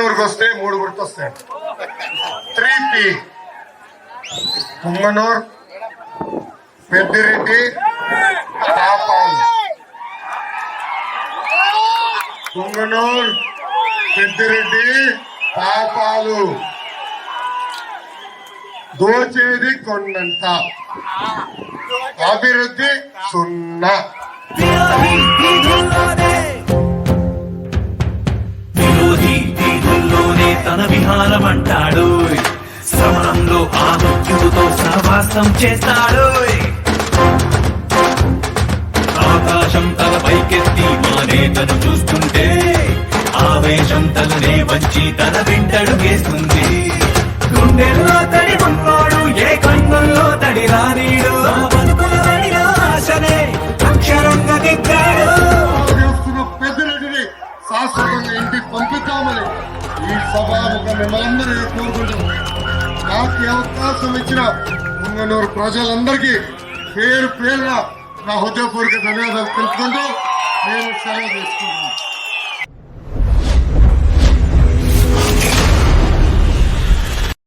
పుంగనూరుకి వస్తే 3 గుర్తొస్తాయి. 3P: పుంగనూరు, పెద్దిరెడ్డి, పాపాలు. పుంగనూరు, పెద్దిరెడ్డి, పాపాలు. దోచేది కొండంత, అభివృద్ధి 0. తన విహారమంటాడు, శ్రవణంలో ఆ మృత్యువుతో సహవాసం చేస్తాడు. ఆకాశం తల పైకెత్తి మా నేతను చూస్తుంటే ఆవేశం తలనే వంచి తన వెంటడు వేస్తుంది. గుండెల్లో తడి ఉన్నోడు ఏ కన్నుల్లో తడి రానీడు, ఆశనే అక్షరంగా దిద్దాడు. పెద్దిరెడ్డిని శాశ్వతంగా ఇంటికి పంపిద్దామని ఈ సభాముఖం మిమ్మల్ందరూ కోరుకుంటున్నాం. నాకు అవకాశం ఇచ్చిన పుంగనూరు ప్రజలందరికీ పేరు పేరున నా హృదయపూర్వక ధన్యవాదాలు తెలుపుకుంటూ నేను సెలవు తీసుకుంటున్నాను.